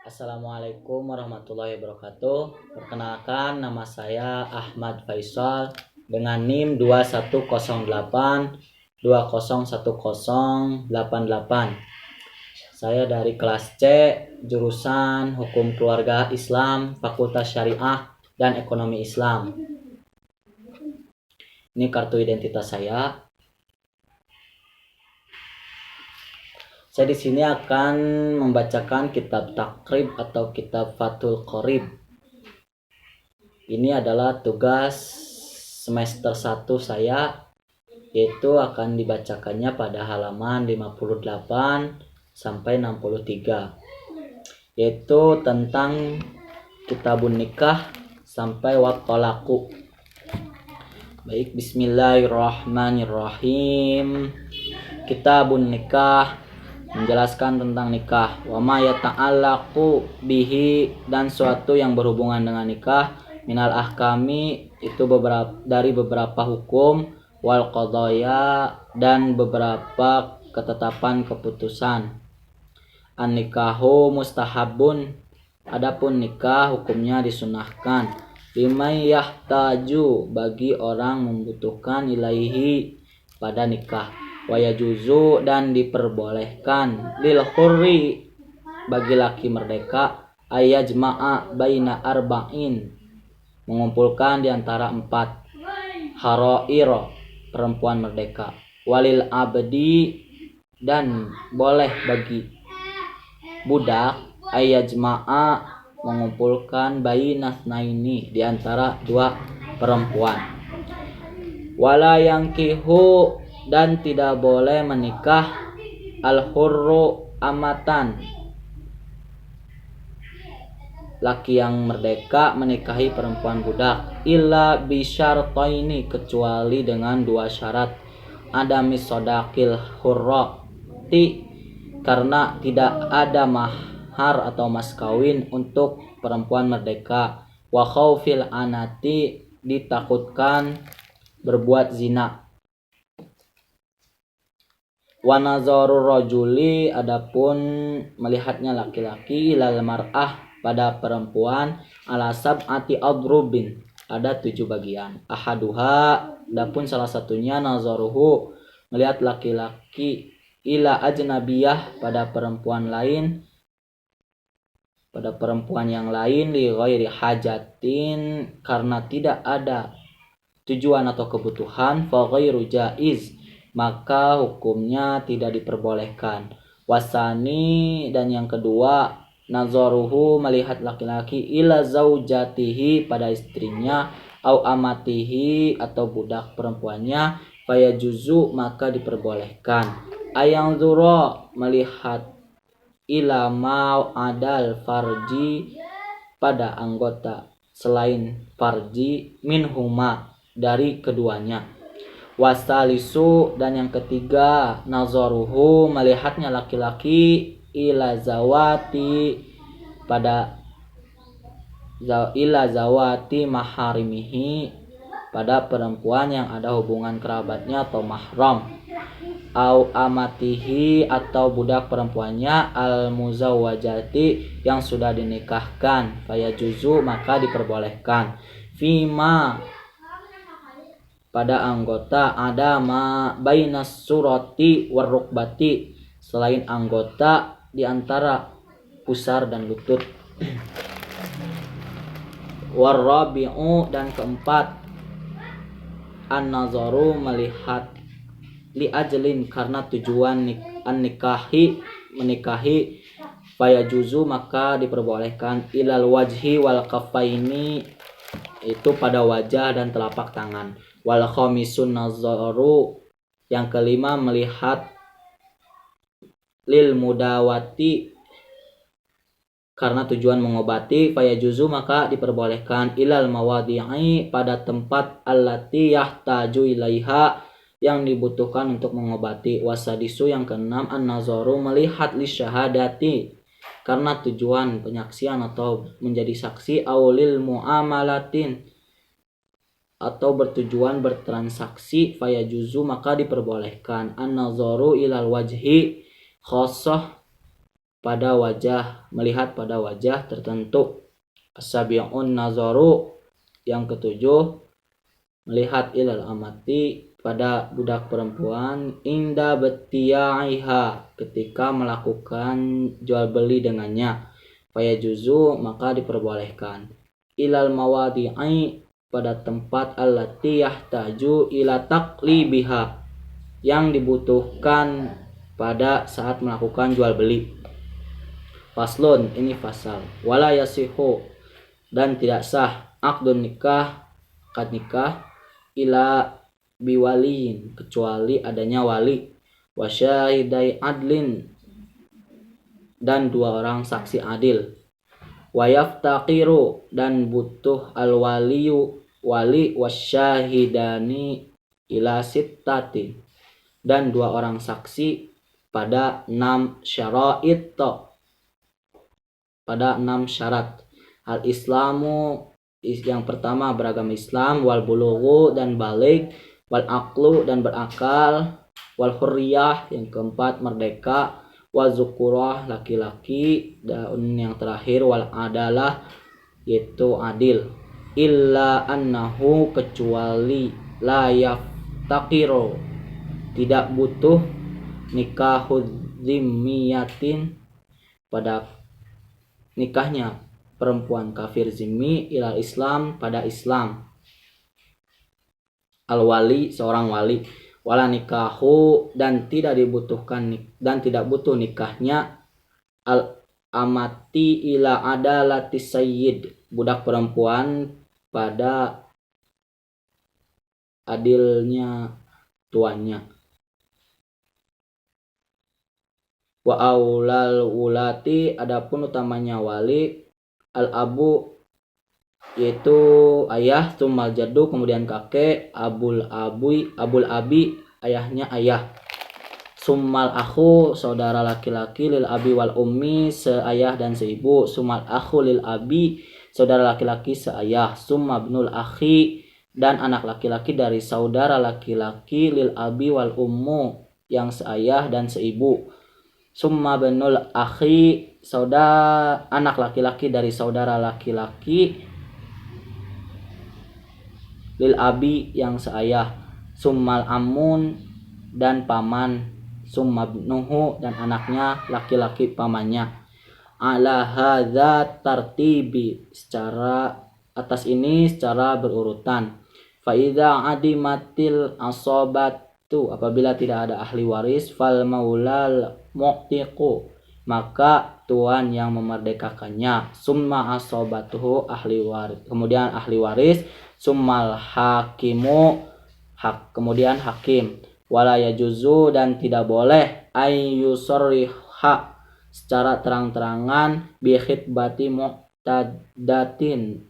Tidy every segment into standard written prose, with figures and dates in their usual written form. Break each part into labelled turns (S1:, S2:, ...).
S1: Assalamualaikum warahmatullahi wabarakatuh. Perkenalkan, nama saya Ahmad Faisal dengan NIM 2108 Saya dari kelas C, jurusan Hukum Keluarga Islam, Fakultas Syariah dan Ekonomi Islam. Ini kartu identitas saya. Saya di sini akan membacakan kitab takrib atau kitab Fathul Qorib. Ini adalah tugas semester 1 saya, yaitu akan dibacakannya pada halaman 58 sampai 63, yaitu tentang kitabun nikah sampai wattolaku. Baik, bismillahirrahmanirrahim. Kitabun nikah menjelaskan tentang nikah. Wa ma yata'allaqu bihi, dan suatu yang berhubungan dengan nikah, minal ahkami, itu dari beberapa hukum, wal qadaya, dan beberapa ketetapan keputusan. An nikahu mustahabun, adapun nikah hukumnya disunahkan. Liman yahtaju, bagi orang membutuhkan, ilaihi, pada nikah. Wa yajuzu, dan diperbolehkan, lil hurri, bagi laki merdeka, ayajma'a baina arba'in, mengumpulkan di antara 4 harairo, perempuan merdeka, walil abdi, dan boleh bagi budak, ayajma'a, mengumpulkan bainas naini, di antara 2 perempuan. Wala yangkihu, dan tidak boleh menikah al-hurru amatan, laki yang merdeka menikahi perempuan budak, illa bisyartaini, kecuali dengan 2 syarat. Adami sodakil hurrati, karena tidak ada mahar atau mas kawin untuk perempuan merdeka. Wa khaufil anati, ditakutkan berbuat zina. Wa nazarur rajuli, adapun melihatnya laki-laki, ilal mar'ah, pada perempuan, ala sab'ati adrubin, ada 7 bagian. Ahaduha, adapun salah satunya, nazaruhu, melihat laki-laki, ila ajnabiyah, pada perempuan lain, pada perempuan yang lain, li ghairi hajatin, karena tidak ada tujuan atau kebutuhan, fa ghairu jaiz, maka hukumnya tidak diperbolehkan. Wasani, dan yang kedua, nazaruhu, melihat laki-laki, ila zaujatihi, pada istrinya, au amatihi, atau budak perempuannya, fayajuzu, maka diperbolehkan. Ayang zuro, melihat, ila mau adal farji, pada anggota selain farji, minhuma, dari keduanya. Wasalisu, dan yang ketiga, nazaruhu, melihatnya laki-laki, ila zawati, pada ila zawati maharimihi, pada perempuan yang ada hubungan kerabatnya atau mahram, au amatihi, atau budak perempuannya, al muzawwajati, yang sudah dinikahkan, fayajuzu, maka diperbolehkan. Fima, pada anggota, ada ma bainas surati warrukbati, selain anggota di antara pusar dan lutut. Warrabi'u, dan keempat, an-nazaru, melihat, li ajlin, karena tujuan an-nikahi, menikahi, fayajuzu, maka diperbolehkan, ilal wajhi wal kaffaini, itu pada wajah dan telapak tangan. Wal khamisun nazaru, yang kelima, melihat, lil mudawati, karena tujuan mengobati, fayajuzu, maka diperbolehkan, ilal mawadi'i, pada tempat, allati yahtaju ilaiha, yang dibutuhkan untuk mengobati. Wasadisu, yang keenam, an-nazaru, melihat, li syahadati, karena tujuan penyaksian atau menjadi saksi, aulil muamalatin, atau bertujuan bertransaksi, fayajuzu, maka diperbolehkan. An-nazaru ilal wajhi khosoh, pada wajah, melihat pada wajah tertentu. As-sabi'un nazaru, yang ketujuh, melihat ilal amati, pada budak perempuan, inda betiaiha, ketika melakukan jual beli dengannya. Faya juzu, maka diperbolehkan. Ilal mawadi'i, pada tempat allati yahtaju ila taqlibiha, yang dibutuhkan pada saat melakukan jual beli. Faslun, ini fasal. Wala yasihu, dan tidak sah akdun nikah, akad nikah, ila biwaliin, kecuali adanya wali, wasyahidai adlin, dan 2 orang saksi adil, wayaftaqiru, dan butuh al-waliyu, wali, wasyahidani ila sittati, dan 2 orang saksi pada 6 syara'it, pada 6 syarat. Al-islamu, yang pertama beragama Islam, wal bulughu, dan balik, wal aqlu, dan berakal, wal hurriyah, yang keempat merdeka, wal zukurah, laki-laki, dan yang terakhir wal adalah, yaitu adil. Illa annahu, kecuali la yaftaqiru, tidak butuh nikahud zimmiyatin, pada nikahnya perempuan kafir zimmi, ilal Islam, pada Islam. Al wali, seorang wali, wala nikahu, dan tidak dibutuhkan, dan tidak butuh nikahnya al amati ila adalati sayyid, budak perempuan pada adilnya tuannya. Wa aulal wulati, adapun utamanya wali, al abu, yaitu ayah, tsummal jaddu, kemudian kakek, abul abi, ayahnya ayah, summal akhu, saudara laki-laki, lil abi wal ummi, seayah dan seibu, summal akhu lil abi, saudara laki-laki seayah, summa ibnul akhi, dan anak laki-laki dari saudara laki-laki, lil abi wal ummu, yang seayah dan seibu, summa ibnul akhi, saudara anak laki-laki dari saudara laki-laki, lil abi, yang seayah, summal amun, dan paman, summa ibnuhu, dan anaknya laki-laki pamannya. Ala hadza tartibi, secara atas ini secara berurutan. Fa idza adimatil asobatu, apabila tidak ada ahli waris, fal maulal mu'tiqu, maka tuan yang memerdekakannya, summa asobatuhu, ahli waris, kemudian ahli waris, summal hakimu, kemudian hakim. Wala yajuzu, dan tidak boleh ayyusarriha, secara terang-terangan, bi khitbati mu'tadatin,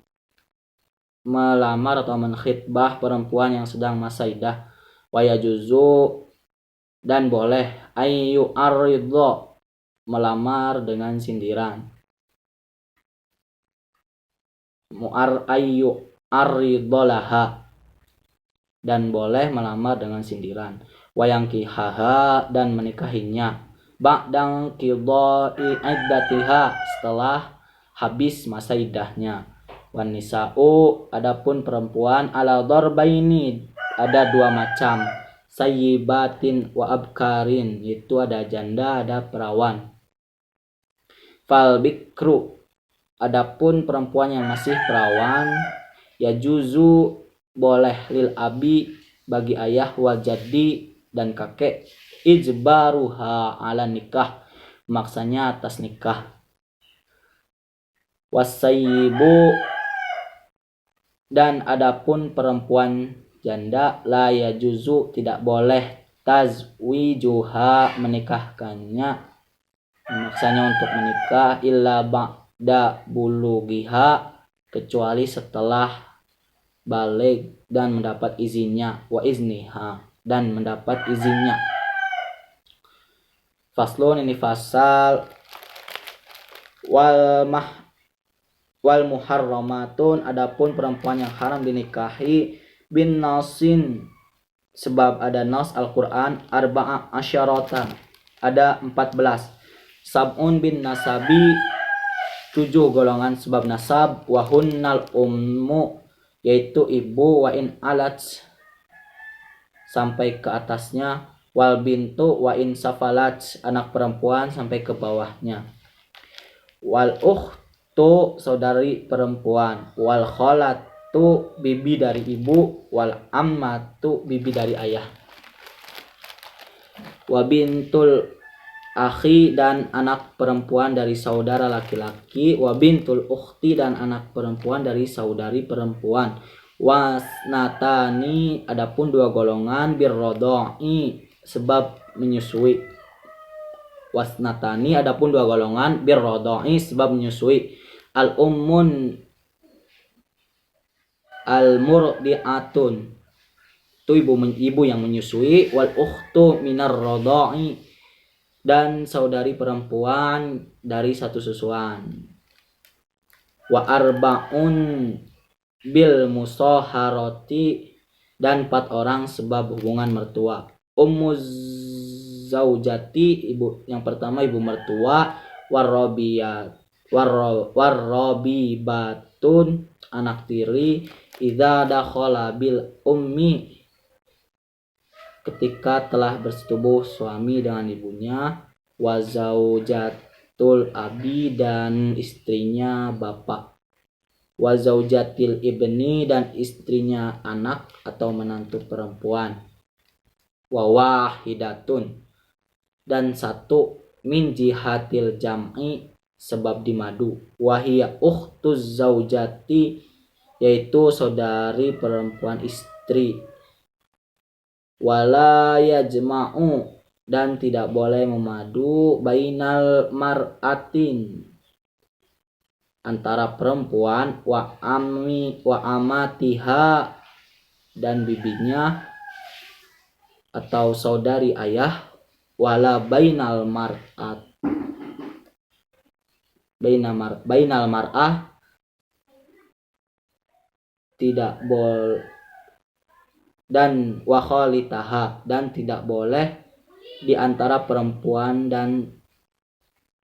S1: melamar atau menkhitbah perempuan yang sedang masa iddah. Wa yajuzu, dan boleh ayyu aridho, melamar dengan sindiran. Ayyu aridolaha, dan boleh melamar dengan sindiran. Wayangkihaha, dan menikahinya. Ba'dang qidai iddatiha, setelah habis masa iddahnya. Wan nisa'u, adapun perempuan, ala darbaini, ada 2 macam, sayyibatin wa abkarin, itu ada janda, ada perawan. Fal bikru, adapun perempuan yang masih perawan, ya juzu, boleh, lil abi, bagi ayah, wal jaddi, dan kakek, ijbaruha ala nikah, maksanya atas nikah. Wasayyibu, dan adapun perempuan janda, la yajuzu, tidak boleh, tazwijuha, menikahkannya, maksanya untuk menikah, illa ba'da bulughiha, kecuali setelah balik dan mendapat izinnya, wa izniha, dan mendapat izinnya. Faslun, ini fasal. Wal muharramatun, adapun perempuan yang haram dinikahi, bin nasin, sebab ada nas Al-Qur'an, arba'a asyarata, ada 14, sab'un bin nasabi 7 golongan sebab nasab, wahunnal ummu yaitu ibu, wa in alat sampai ke atasnya, wal bintu wa in safalat anak perempuan sampai ke bawahnya, wal ukhtu saudari perempuan, wal kholatu bibi dari ibu, wal ammatu bibi dari ayah, wa bintul akhi dan anak perempuan dari saudara laki-laki, wa bintul ukhti dan anak perempuan dari saudari perempuan, wasnatani adapun 2 golongan birrodoi sebab menyusui, wasnatani adapun 2 golongan birrodoi sebab menyusui, al ummun al murdiatun itu ibu yang menyusui, wal ukhtu minar rodoi dan saudari perempuan dari satu susuan, wa arba'un bil musaharati dan 4 orang sebab hubungan mertua, ummuz zaujati ibu yang pertama ibu mertua, warrobibatun anak tiri, idza dakhala bil ummi ketika telah bersetubuh suami dengan ibunya, wa zaujatul abi dan istrinya bapak, wa zaujatil ibni dan istrinya anak atau menantu perempuan, wa wahidatun dan 1 min jihatil jam'i sebab dimadu, wahia ukhtuz zaujati yaitu saudari perempuan istri, wala yajma'u dan tidak boleh memadu, bainal mar'atin antara perempuan, wa amatiha dan bibinya atau saudari ayah, wala bainal mar'ah tidak boleh, dan wa khalitaha dan tidak boleh di antara perempuan dan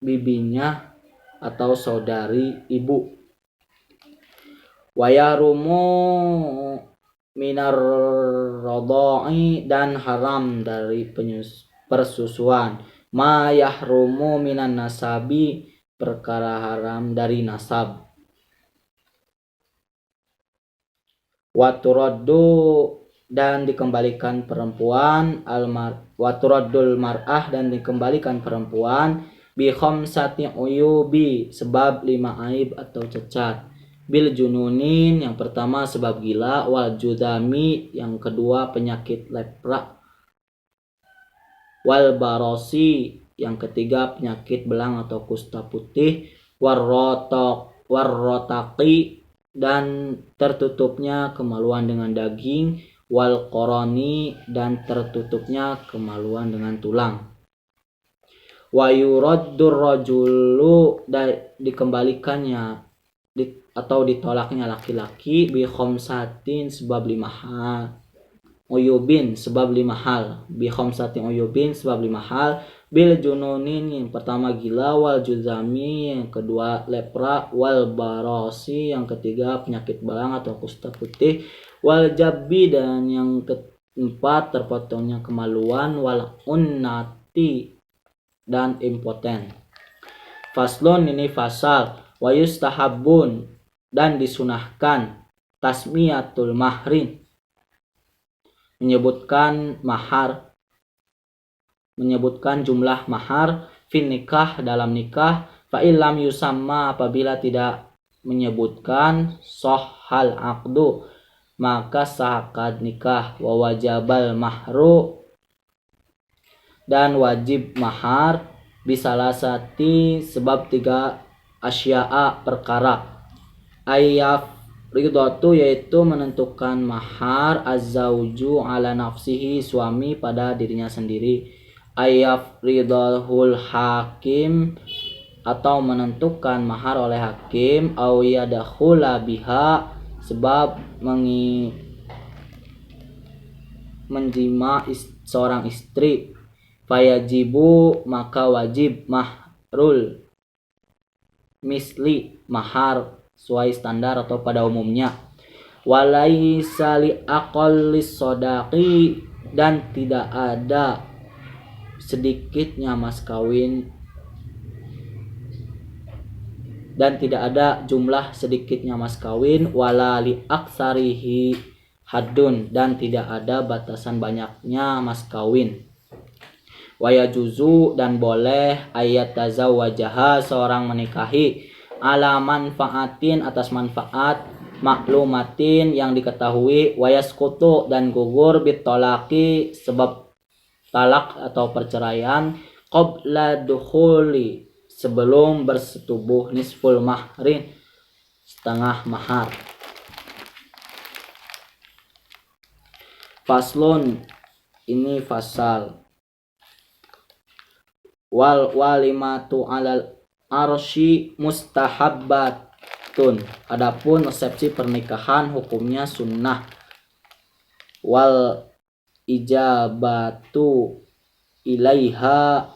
S1: bibinya atau saudari ibu, wa yarumu minar rodoi dan haram dari persusuan, ma yahrumu minan nasabi perkara haram dari nasab, wa turaddu dan dikembalikan perempuan, waturaddul mar'ah dan dikembalikan perempuan, bi khamsati uyubi sebab 5 aib atau cacat, bil jununin yang pertama sebab gila, wal judami yang kedua penyakit lepra, wal barosi yang ketiga penyakit belang atau kusta putih, warrotaqi dan tertutupnya kemaluan dengan daging, wal koroni dan tertutupnya kemaluan dengan tulang, wa yuraddur rajulu dan dikembalikannya atau ditolaknya laki-laki, bi khamsatin sebab 5 hal, uyubin sebab 5 hal, bi khamsatin uyubin sebab 5 hal, bil jununin yang pertama gila, wal juzami yang kedua lepra, wal barosi yang ketiga penyakit belang atau kusta putih, wal jabbi dan yang keempat terpotongnya kemaluan, wal unnati dan impoten. Faslun ini fasal, wa yustahabun dan disunahkan, tasmiyatul mahrin menyebutkan mahar, menyebutkan jumlah mahar, fin nikah dalam nikah, fa illam yusamma apabila tidak menyebutkan, sohhal aqdu maka sah akad nikah, wa wajabal mahru dan wajib mahar, bisalasati sebab 3 asya'a perkara, ayaf ridatu yaitu menentukan mahar, az-zauju ala nafsihi suami pada dirinya sendiri, ayaf ridahul hakim atau menentukan mahar oleh hakim, au yadakhula biha sebab menjima seorang istri, fayajibu maka wajib mahrul misli mahar sesuai standar atau pada umumnya. Walaisa li aqallis sodaqi, dan tidak ada sedikitnya mas kawin, dan tidak ada jumlah sedikitnya mas kawin. Wala li aksarihi haddun, dan tidak ada batasan banyaknya mas kawin. Waya juzu, dan boleh ayat tazawwajaha seorang menikahi ala manfaatin atas manfaat maklumatin yang diketahui, wayaskutu, dan gugur bitolaki sebab talak atau perceraian, qabla dukhuli sebelum bersetubuh, nisful mahrin setengah mahar. Faslun, ini fasal. Wal walimatu alal arsy mustahabbatun, adapun resepsi pernikahan hukumnya sunnah. Wal ijabatu ilaiha,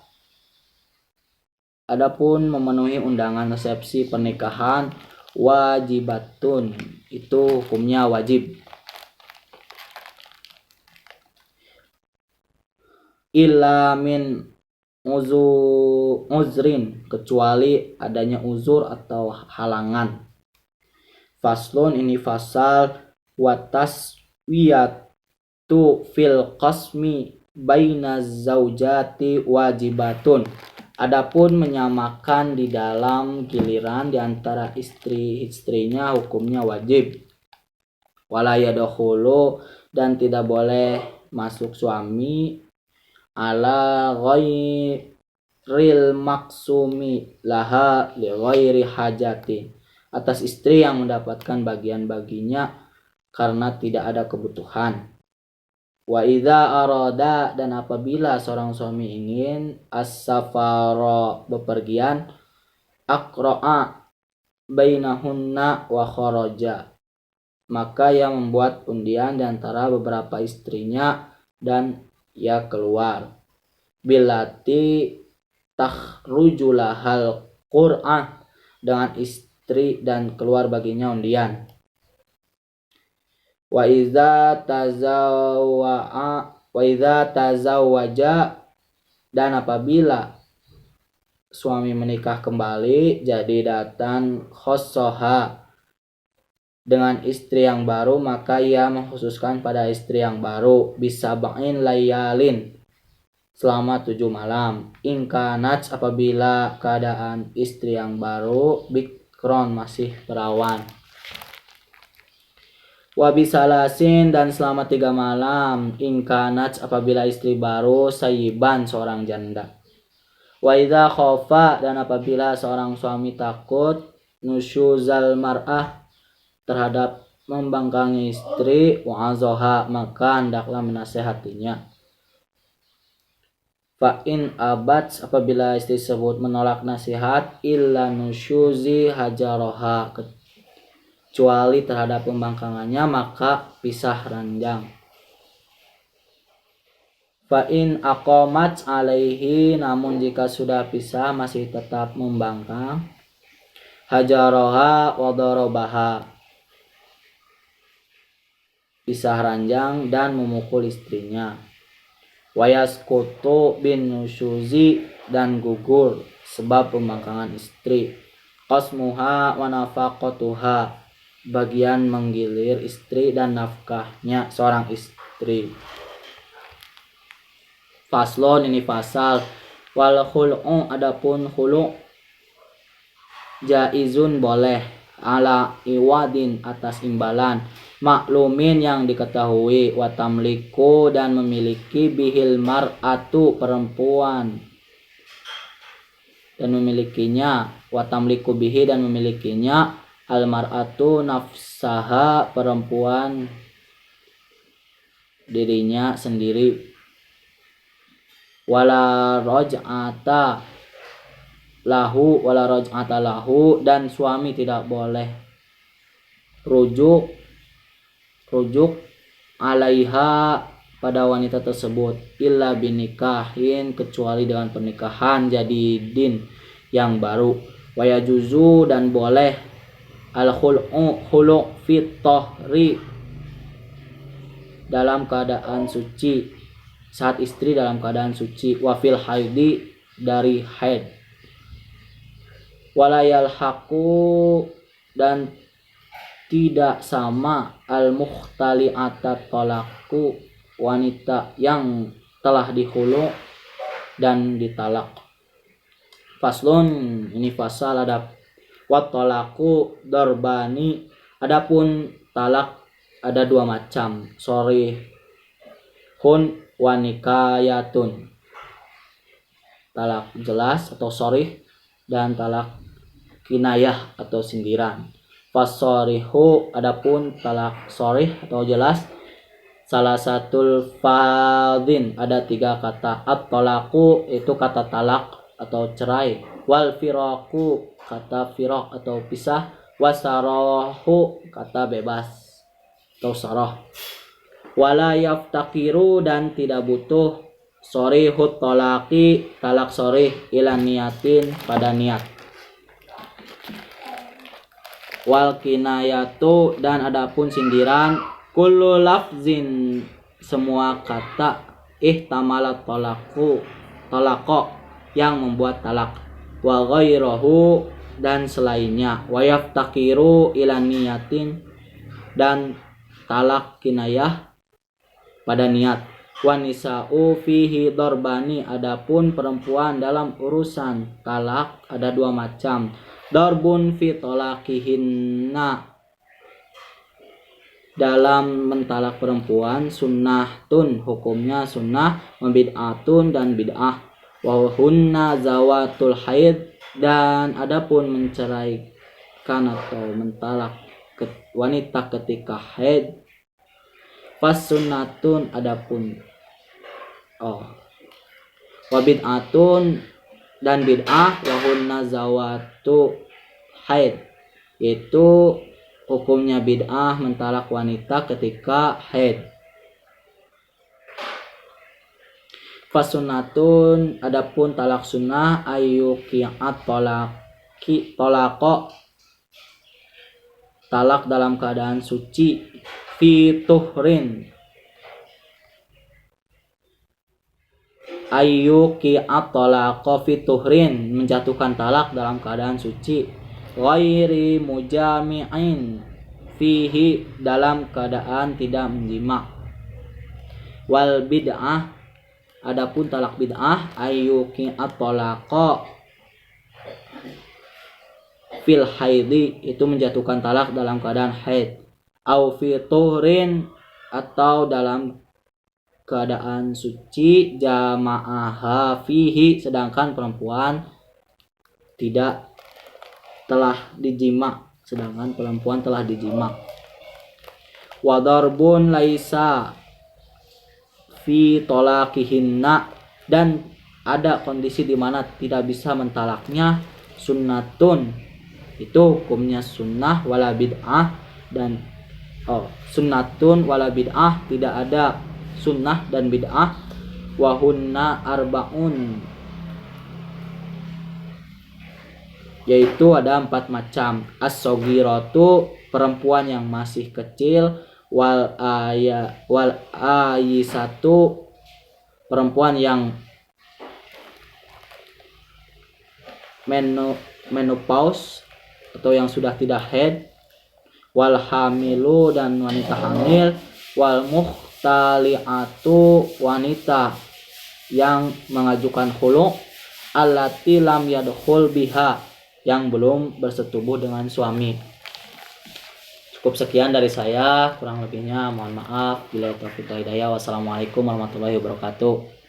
S1: adapun memenuhi undangan resepsi pernikahan wajibatun, itu hukumnya wajib. Illa min uzrin, kecuali adanya uzur atau halangan. Faslun, ini fasal. Wataswiyatu fil qasmi baina zaujati wajibatun, adapun menyamakan di dalam giliran di antara istri-istrinya hukumnya wajib. Wala yadkhulu, dan tidak boleh masuk suami ala ghairil maksumi laha li ghairi hajati, atas istri yang mendapatkan bagian baginya karena tidak ada kebutuhan. Wa idza arada, dan apabila seorang suami ingin as-safara bepergian, aqra'a bainahunna wa kharaja, maka ia membuat undian di antara beberapa istrinya dan ia keluar. Bilati takhrujulahal qur'ah, dengan istri dan keluar baginya undian. Wa idza tazawwaja, dan apabila suami menikah kembali, jadi datang khossoha dengan istri yang baru, maka ia mengkhususkan pada istri yang baru bisa ba'in layalin, selama 7 malam. Ingkanat, apabila keadaan istri yang baru bikron, masih perawan. Wabisalasin, dan selama 3 malam. Ingkanat, apabila istri baru sayyiban, seorang janda. Wa idza khofa, dan apabila seorang suami takut nusyuzal mar'ah, terhadap membangkangi istri, wa'azoha, maka hendaklah menasehatinya. Fa in abad, apabila istri tersebut menolak nasihat, illa nusyuzi hajaroha, kecuali terhadap pembangkangannya, maka pisah ranjang. Fa in aqamat alaihi, namun jika sudah pisah masih tetap membangkang, hajaroha wa darabaha, pisah ranjang dan memukul istrinya. Wayaskutu bin nusyuzi, dan gugur sebab pembangkangan istri. Qasmuha wa nafaqatuha, bagian menggilir istri dan nafkahnya seorang istri. Faslon, ini fasal. Wal khul'u, adapun khulu' jaizun, boleh, ala iwadin, atas imbalan, maklumin, yang diketahui, watamliku, dan memiliki, bihil mar'atu, perempuan, dan memilikinya, watamliku bihi, dan memilikinya, al mar'atu nafsaha, perempuan dirinya sendiri. Wala raj'ata lahu, dan suami tidak boleh rujuk alaiha, pada wanita tersebut, illa binikahin, kecuali dengan pernikahan jadidin yang baru. Wa yajuzu dan boleh al khulu fit tahri dalam keadaan suci, saat istri dalam keadaan suci, wa fil haidi dari haid. Walayal haku dan tidak sama al mukhtali'atat talaku wanita yang telah dihulu dan ditalak. Faslun, ini fasal ada wat talaku darbani, adapun talak ada dua macam, sorihun wa nikayatun, talak jelas atau sorih, dan talak kinayah atau sindiran. Fasorihu, adapun talak sorih atau jelas, salah satu fadhin, ada tiga kata. At-talaku itu kata talak atau cerai. Wal firaku kata firaq atau pisah. Wasarahu kata bebas atau sarah. Wala yaftakiru dan tidak butuh sorihut talaki talak sorih ila niyatin pada niat. Wal kinayatu dan adapun sindiran kullu lafzin semua kata ihtamalat talaqo yang membuat talak, wa ghairahu dan selainnya, wa yaftakiru ila niyatin dan talak kinayah pada niat. Wa nisa'u fihi darbani, adapun perempuan dalam urusan talak ada dua macam. Darbun fi talaqihinna, dalam mentalak perempuan, sunnatun hukumnya sunnah, bid'atun dan bid'ah, wa hunna zawatul haid dan adapun menceraikan atau mentalak wanita ketika haid, pas sunnatun adapun wa bid'atun dan bid'ah, wa hunna zawatu haid, itu hukumnya bid'ah mentalak wanita ketika haid. Fasunatun adapun talak sunnah ayyuki'at tolako talak dalam keadaan suci, fi tuhrin ayyuki'at tolako fi tuhrin menjatuhkan talak dalam keadaan suci, ghairi mujami'in fihi dalam keadaan tidak menjima. Wal bid'ah adapun talak bid'ah ayyuki'at tolako fil haidi itu menjatuhkan talak dalam keadaan haid, au fi tuhrin atau dalam keadaan suci, jama'aha fihi sedangkan perempuan tidak telah dijima, sedangkan perempuan telah dijima. Wa darbun laisa fi talaqihinna dan ada kondisi di mana tidak bisa mentalaknya, sunnatun itu hukumnya sunnah, wala bid'ah dan sunnatun wala bid'ah tidak ada sunnah dan bid'ah, wa hunna arba'un yaitu ada 4 macam. As-sogiratu perempuan yang masih kecil, wal ayisatu perempuan yang menopause atau yang sudah tidak haid, wal hamilu dan wanita hamil, wal mukhtali'atu wanita yang mengajukan khulu, allati lam yadkhul biha yang belum bersetubuh dengan suami. Cukup sekian dari saya, kurang lebihnya mohon maaf. Bila taufiq wal hidayah, wassalamualaikum warahmatullahi wabarakatuh.